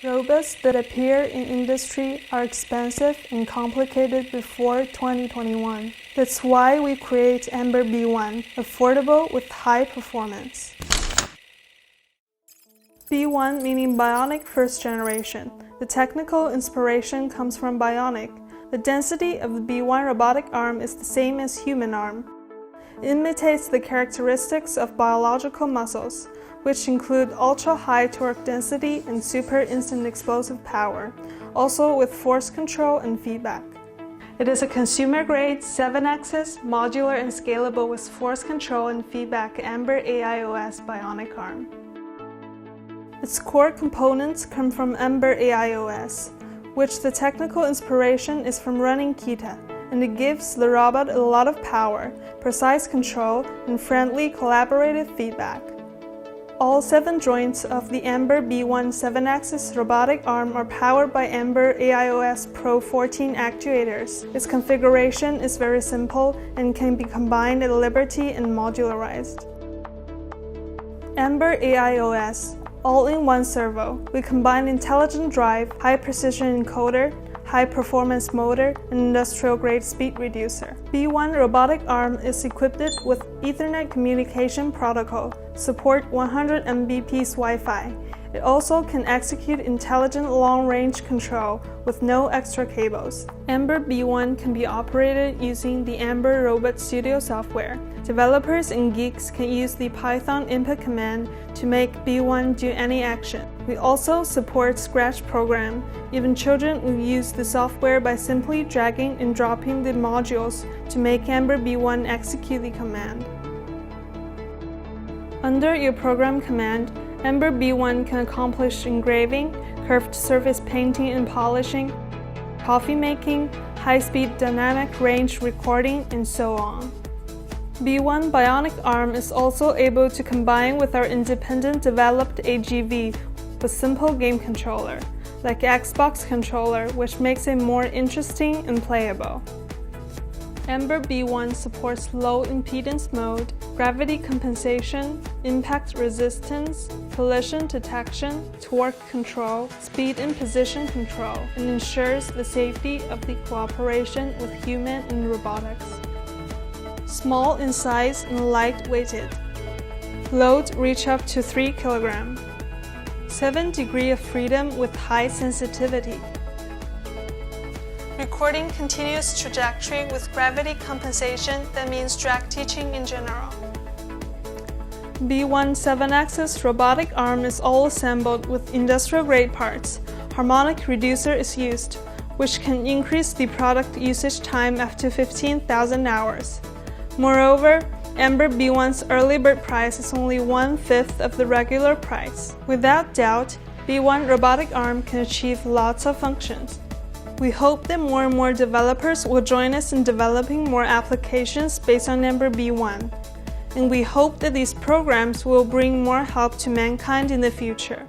Robots that appear in industry are expensive and complicated before 2021. That's why we create Ember B1, affordable with high performance. B1 meaning bionic first generation. The technical inspiration comes from bionic. The density of the B1 robotic arm is the same as human arm. It imitates the characteristics of biological muscles, which include ultra-high torque density and super instant explosive power, also with force control and feedback. It is a consumer-grade, 7-axis, modular and scalable with force control and feedback Ember AIOS bionic arm. Its core components come from Ember AIOS, which the technical inspiration is from running Kita, and it gives the robot a lot of power, precise control, and friendly collaborative feedback. All 7 joints of the Ember B1 7-axis robotic arm are powered by Ember AIOS Pro 14 actuators. Its configuration is very simple and can be combined at liberty and modularized. Ember AIOS, all-in-one servo. We combine intelligent drive, high-precision encoder, high-performance motor, and industrial-grade speed reducer. B1 robotic arm is equipped with Ethernet communication protocol, support 100 Mbps Wi-Fi. It also can execute intelligent long-range control with no extra cables. Ember B1 can be operated using the Ember Robot Studio software. Developers and geeks can use the Python input command to make B1 do any action. We also support Scratch program. Even children will use the software by simply dragging and dropping the modules to make Ember B1 execute the command. Under your program command, Ember B1 can accomplish engraving, curved surface painting and polishing, coffee making, high-speed dynamic range recording, and so on. B1 Bionic Arm is also able to combine with our independent developed AGV with simple game controller, like Xbox controller, which makes it more interesting and playable. Ember B1 supports low impedance mode, gravity compensation, impact resistance, collision detection, torque control, speed and position control, and ensures the safety of the cooperation with human and robotics. Small in size and light-weighted. Load reach up to 3 kg. 7 degrees of freedom with high sensitivity. Recording continuous trajectory with gravity compensation, that means drag teaching in general. B1 7-axis robotic arm is all assembled with industrial-grade parts. Harmonic reducer is used, which can increase the product usage time up to 15,000 hours. Moreover, Ember B1's early bird price is only 1/5 of the regular price. Without doubt, B1 robotic arm can achieve lots of functions. We hope that more and more developers will join us in developing more applications based on Ember B1. And we hope that these programs will bring more help to mankind in the future.